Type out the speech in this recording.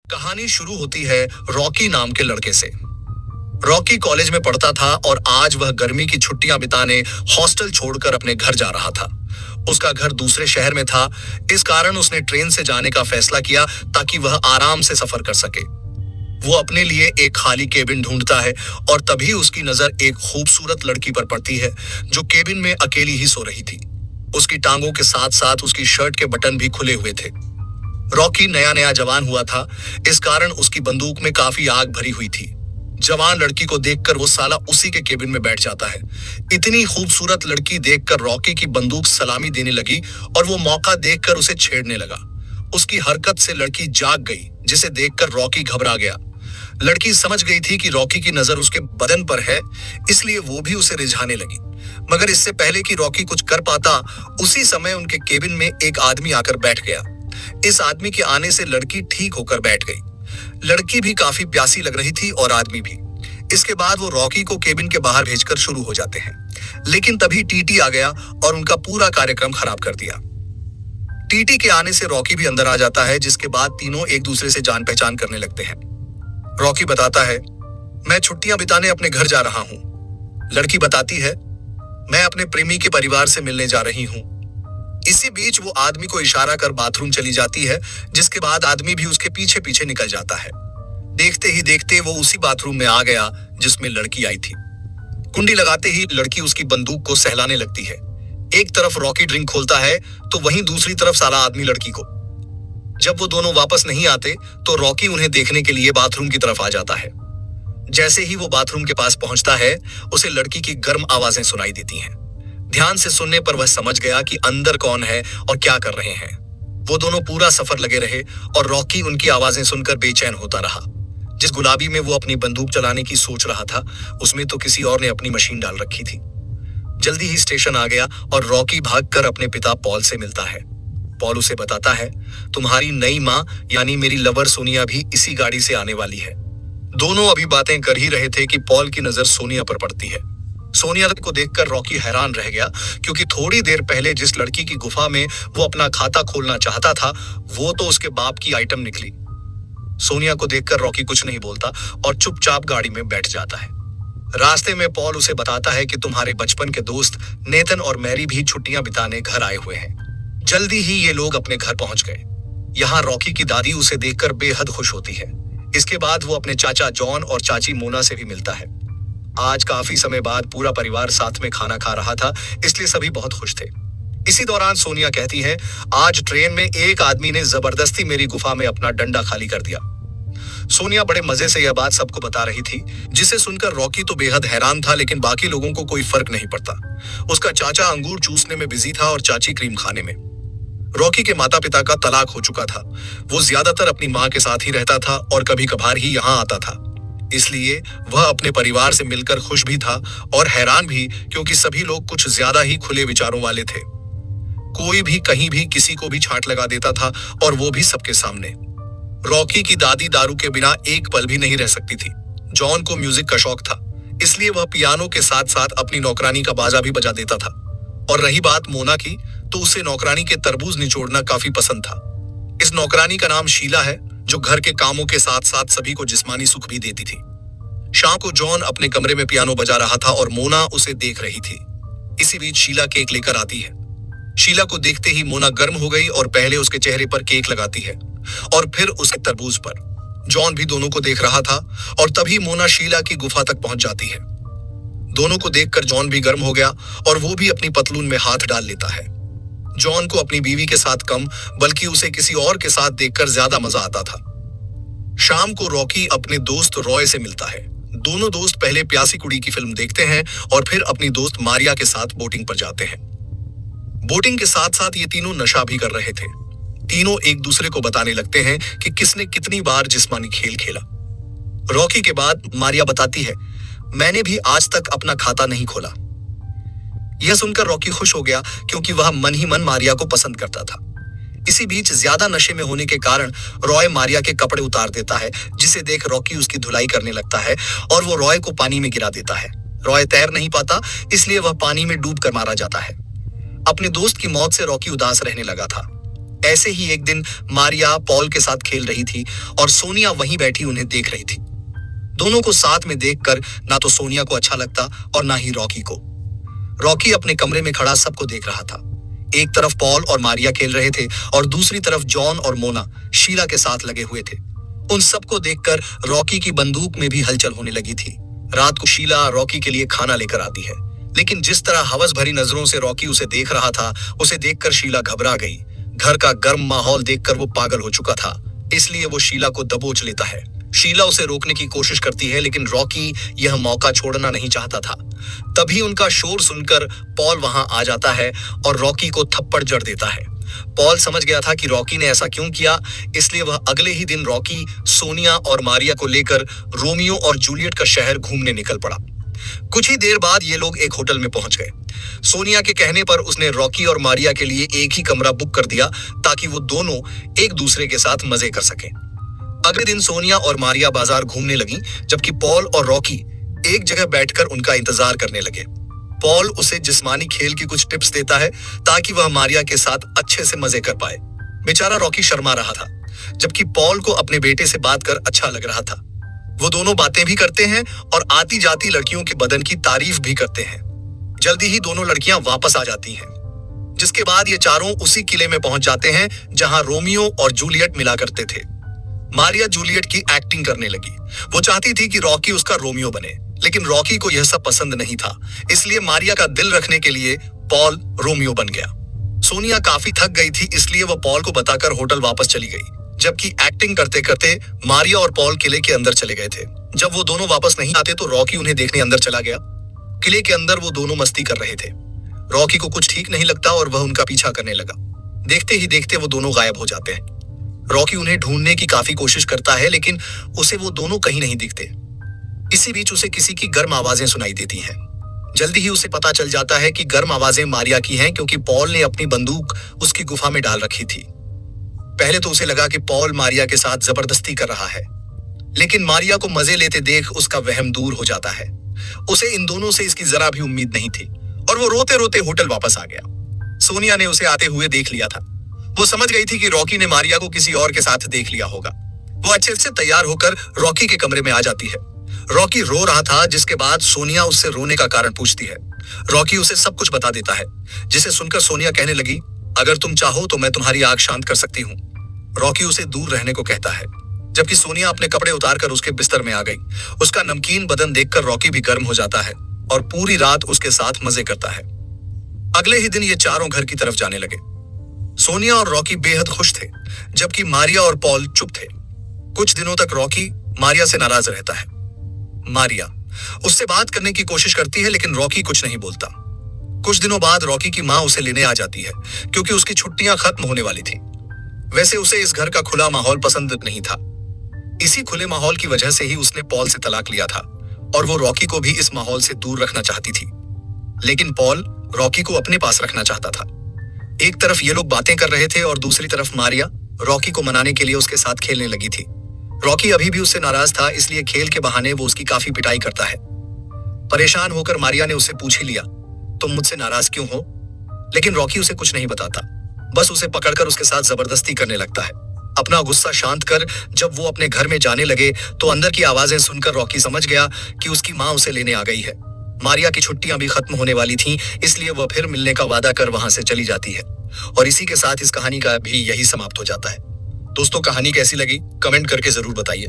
कहानी शुरू होती है रॉकी नाम के लड़के से। रॉकी कॉलेज में पढ़ता था और आज वह गर्मी की छुट्टियां बिताने हॉस्टल छोड़कर अपने घर जा रहा था। उसका घर दूसरे शहर में था, इस कारण उसने ट्रेन से जाने का फैसला किया ताकि वह आराम से सफर कर सके। वो अपने लिए एक खाली केबिन ढूंढता है और तभी उसकी नजर एक खूबसूरत लड़की पर पड़ती है जो केबिन में अकेली ही सो रही थी। उसकी टांगों के साथ साथ उसकी शर्ट के बटन भी खुले हुए थे। रॉकी नया नया जवान हुआ था, इस कारण उसकी बंदूक में काफी आग भरी हुई थी। जवान लड़की को देखकर वो साला उसी के केबिन में बैठ जाता है। इतनी खूबसूरत लड़की देखकर रॉकी की बंदूक सलामी देने लगी और वो मौका देखकर उसे छेड़ने लगा। उसकी हरकत से लड़की जाग गई, जिसे देखकर रॉकी घबरा गया। लड़की समझ गई थी कि रॉकी की नजर उसके बदन पर है, इसलिए वो भी उसे रिझाने लगी। मगर इससे पहले कि रॉकी कुछ कर पाता, उसी समय उनके केबिन में एक आदमी आकर बैठ गया। इस आदमी के आने से लड़की ठीक होकर बैठ गई। लड़की भी काफी प्यासी लग रही थी और आदमी भी। इसके बाद वो रॉकी को केबिन के बाहर भेजकर शुरू हो जाते हैं, लेकिन तभी टीटी आ गया और उनका पूरा कार्यक्रम खराब कर दिया। टीटी के आने से रॉकी भी अंदर आ जाता है, जिसके बाद तीनों एक दूसरे से जान पहचान करने लगते हैं। रॉकी बताता है, मैं छुट्टियां बिताने अपने घर जा रहा हूं। लड़की बताती है, मैं अपने प्रेमी के परिवार से मिलने जा रही हूं। इसी बीच वो आदमी को इशारा कर बाथरूम चली जाती है, जिसके बाद आदमी भी उसके पीछे पीछे निकल जाता है। देखते ही देखते वो उसी बाथरूम में आ गया जिसमें लड़की आई थी। कुंडी लगाते ही लड़की उसकी बंदूक को सहलाने लगती है। एक तरफ रॉकी ड्रिंक खोलता है तो वहीं दूसरी तरफ साला आदमी लड़की को। जब वो दोनों वापस नहीं आते तो रॉकी उन्हें देखने के लिए बाथरूम की तरफ आ जाता है। जैसे ही वो बाथरूम के पास पहुंचता है, उसे लड़की की गर्म आवाजें सुनाई देती हैं। ध्यान से सुनने पर वह समझ गया कि अंदर कौन है और क्या कर रहे हैं। वो दोनों पूरा सफर लगे रहे और रॉकी उनकी आवाजें सुनकर बेचैन होता रहा। जिस गुलाबी में वो अपनी बंदूक चलाने की सोच रहा था, उसमें तो किसी और ने अपनी मशीन डाल रखी थी। जल्दी ही स्टेशन आ गया और रॉकी भागकर अपने पिता पॉल से मिलता है। पॉल उसे बताता है, तुम्हारी नई माँ यानी मेरी लवर सोनिया भी इसी गाड़ी से आने वाली है। दोनों अभी बातें कर ही रहे थे कि पॉल की नजर सोनिया पर पड़ती है। सोनिया को देखकर रॉकी हैरान रह गया, क्योंकि थोड़ी देर पहले जिस लड़की की गुफा में वो अपना खाता खोलना चाहता था, वो तो उसके बाप की आइटम निकली। सोनिया को देखकर रॉकी कुछ नहीं बोलता और चुपचाप गाड़ी में बैठ जाता है। रास्ते में पॉल उसे बताता है कि तुम्हारे बचपन के दोस्त नेथन और मैरी भी छुट्टियां बिताने घर आए हुए हैं। जल्दी ही ये लोग अपने घर पहुंच गए। यहाँ रॉकी की दादी उसे देखकर बेहद खुश होती है। इसके बाद वो अपने चाचा जॉन और चाची मोना से भी मिलता है। आज काफी समय बाद पूरा परिवार साथ में खाना खा रहा था, इसलिए सभी बहुत खुश थे। इसी दौरान सोनिया कहती है, आज ट्रेन में एक आदमी ने जबरदस्ती मेरी गुफा में अपना डंडा खाली कर दिया। सोनिया बड़े मजे से यह बात सबको बता रही थी, जिसे सुनकर रॉकी तो बेहद हैरान था, लेकिन बाकी लोगों को कोई फर्क नहीं पड़ता। उसका चाचा अंगूर चूसने में बिजी था और चाची क्रीम खाने में। रॉकी के माता पिता का तलाक हो चुका था। वो ज्यादातर अपनी माँ के साथ ही रहता था और कभी कभार ही यहाँ आता था। इसलिए वह अपने परिवार से मिलकर खुश भी था और हैरान भी, क्योंकि सभी लोग कुछ ज्यादा ही खुले विचारों वाले थे। कोई भी कहीं भी किसी को भी छांट लगा देता था, और वो भी सबके सामने। रॉकी की दादी दारू के बिना एक पल भी नहीं रह सकती थी। जॉन को म्यूजिक का शौक था, इसलिए वह पियानो के साथ साथ अपनी नौकरानी का बाजा भी बजा देता था। और रही बात मोना की, तो उसे नौकरानी के तरबूज निचोड़ना काफी पसंद था। इस नौकरानी का नाम शीला है, जो घर के कामों के साथ साथ सभी को जिस्मानी सुख भी देती थी। शाम को जॉन अपने कमरे में पियानो बजा रहा था और मोना उसे देख रही थी। इसी बीच शीला केक लेकर आती है। शीला को देखते ही मोना गर्म हो गई और पहले उसके चेहरे पर केक लगाती है और फिर उसके तरबूज पर। जॉन भी दोनों को देख रहा था और तभी मोना शीला की गुफा तक पहुंच जाती है। दोनों को देखकर जॉन भी गर्म हो गया और वो भी अपनी पतलून में हाथ डाल लेता है। जॉन को अपनी बीवी के साथ कम, बल्कि उसे किसी और के साथ देखकर ज्यादा मजा आता था। शाम को रॉकी अपने दोस्त रॉय से मिलता है। दोनों दोस्त पहले प्यासी कुड़ी की फिल्म देखते हैं और फिर अपनी दोस्त मारिया के साथ बोटिंग पर जाते हैं। बोटिंग के साथ साथ ये तीनों नशा भी कर रहे थे। तीनों एक दूसरे को बताने लगते हैं कि किसने कितनी बार जिस्मानी खेल खेला। रॉकी के बाद मारिया बताती है, मैंने भी आज तक अपना खाता नहीं खोला। यह सुनकर रॉकी खुश हो गया, क्योंकि वह मन ही मन मारिया को पसंद करता था। इसी बीच ज्यादा नशे में होने के कारण रॉय मारिया के कपड़े उतार देता है, जिसे देख रॉकी उसकी धुलाई करने लगता है और वो रॉय को पानी में गिरा देता है। रॉय तैर नहीं पाता, इसलिए वह पानी में डूब कर मारा जाता है। अपने दोस्त की मौत से रॉकी उदास रहने लगा था। ऐसे ही एक दिन मारिया पॉल के साथ खेल रही थी और सोनिया वहीं बैठी उन्हें देख रही थी। दोनों को साथ में देखकर ना तो सोनिया को अच्छा लगता और ना ही रॉकी को। रॉकी अपने कमरे में खड़ा सबको देख रहा था। एक तरफ पॉल और मारिया खेल रहे थे और दूसरी तरफ जॉन और मोना शीला के साथ लगे हुए थे। उन सबको देखकर रॉकी की बंदूक में भी हलचल होने लगी थी। रात को शीला रॉकी के लिए खाना लेकर आती है, लेकिन जिस तरह हवस भरी नजरों से रॉकी उसे देख रहा था, उसे देखकर शीला घबरा गई। घर का गर्म माहौल देखकर वो पागल हो चुका था, इसलिए वो शीला को दबोच लेता है। शीला उसे रोकने की कोशिश करती है, लेकिन रॉकी यह मौका छोड़ना नहीं चाहता था। तभी उनका शोर सुनकर पॉल वहां आ जाता है और रॉकी को थप्पड़ जड़ देता है। पॉल समझ गया था कि रॉकी ने ऐसा क्यों किया, इसलिए वह अगले ही दिन रॉकी, सोनिया और मारिया को लेकर रोमियो और जूलियट का शहर घूमने निकल पड़ा। कुछ ही देर बाद ये लोग एक होटल में पहुंच गए। सोनिया के कहने पर उसने रॉकी और मारिया के लिए एक ही कमरा बुक कर दिया ताकि वो दोनों एक दूसरे के साथ मजे कर सकें। अगले दिन सोनिया और मारिया बाजार घूमने लगी, जबकि पॉल और रॉकी एक जगह बैठकर उनका इंतजार करने लगे। पॉल उसे जिस्मानी खेल की कुछ टिप्स देता है ताकि वह मारिया के साथ अच्छे से मजे कर पाए। बेचारा रॉकी शर्मा रहा था, जबकि पॉल को अपने बेटे से बात कर अच्छा लग रहा था। वो दोनों बातें भी करते हैं और आती जाती लड़कियों के बदन की तारीफ भी करते हैं। जल्दी ही दोनों लड़कियां वापस आ जाती हैं, जिसके बाद ये चारों उसी किले में पहुंच जाते हैं जहां रोमियो और जूलियट मिला करते थे। मारिया जूलियट की एक्टिंग करने लगी। वो चाहती थी कि रॉकी उसका रोमियो बने, लेकिन रॉकी को यह सब पसंद नहीं था, इसलिए मारिया का दिल रखने के लिए पॉल रोमियो बन गया। सोनिया काफी थक गई थी, इसलिए वह पॉल को बताकर होटल वापस चली गई, जबकि एक्टिंग करते करते मारिया और पॉल किले के अंदर चले गए थे। जब वो दोनों वापस नहीं आते तो रॉकी उन्हें देखने अंदर चला गया। किले के अंदर वो दोनों मस्ती कर रहे थे। रॉकी को कुछ ठीक नहीं लगता और वह उनका पीछा करने लगा। देखते ही देखते वो दोनों गायब हो जाते हैं। रॉकी उन्हें ढूंढने की काफी कोशिश करता है, लेकिन उसे वो दोनों कहीं नहीं दिखते। इसी बीच उसे किसी की गर्म आवाजें सुनाई देती हैं। जल्दी ही उसे पता चल जाता है कि गर्म आवाजें मारिया की हैं, क्योंकि पॉल ने अपनी बंदूक उसकी गुफा में डाल रखी थी। पहले तो उसे लगा कि पॉल मारिया के साथ जबरदस्ती कर रहा है, लेकिन मारिया को मजे लेते देख उसका वहम दूर हो जाता है। उसे इन दोनों से इसकी जरा भी उम्मीद नहीं थी और वो रोते रोते होटल वापस आ गया। सोनिया ने उसे आते हुए देख लिया था। वो समझ गई थी कि रॉकी ने मारिया को किसी और के साथ देख लिया होगा। वो अच्छे से तैयार होकर रॉकी के कमरे में आ जाती है। रॉकी रो रहा था, जिसके बाद सोनिया उससे रोने का कारण पूछती है। रॉकी उसे सब कुछ बता देता है, जिसे सुनकर सोनिया कहने लगी, अगर तुम चाहो तो मैं तुम्हारी आग शांत कर सकती हूँ। रॉकी उसे दूर रहने को कहता है, जबकि सोनिया अपने कपड़े उतारकर उसके बिस्तर में आ गई। उसका नमकीन बदन देखकर रॉकी भी गर्म हो जाता है और पूरी रात उसके साथ मजे करता है। अगले ही दिन ये चारों घर की तरफ जाने लगे। सोनिया और रॉकी बेहद खुश थे, जबकि मारिया और पॉल चुप थे। कुछ दिनों तक रॉकी मारिया से नाराज रहता है। मारिया उससे बात करने की कोशिश करती है, लेकिन रॉकी कुछ नहीं बोलता। कुछ दिनों बाद रॉकी की माँ उसे लेने आ जाती है, क्योंकि उसकी छुट्टियां खत्म होने वाली थी। वैसे उसे इस घर का खुला माहौल पसंद नहीं था। इसी खुले माहौल की वजह से ही उसने पॉल से तलाक लिया था और वो रॉकी को भी इस माहौल से दूर रखना चाहती थी। लेकिन पॉल रॉकी को अपने पास रखना चाहता था। एक तरफ ये लोग बातें कर रहे थे और दूसरी तरफ मारिया रॉकी को मनाने के लिए उसके साथ खेलने लगी थी। रॉकी अभी भी उससे नाराज था, इसलिए खेल के बहाने वो उसकी काफी पिटाई करता है। परेशान होकर मारिया ने उससे पूछ ही लिया, तुम मुझसे नाराज क्यों हो? लेकिन रॉकी उसे कुछ नहीं बताता, बस उसे पकड़कर उसके साथ जबरदस्ती करने लगता है। अपना गुस्सा शांत कर जब वो अपने घर में जाने लगे तो अंदर की आवाजें सुनकर रॉकी समझ गया कि उसकी माँ उसे लेने आ गई है। मारिया की छुट्टियां भी खत्म होने वाली थीं, इसलिए वह फिर मिलने का वादा कर वहां से चली जाती है। और इसी के साथ इस कहानी का भी यही समाप्त हो जाता है। दोस्तों, कहानी कैसी लगी कमेंट करके जरूर बताइए।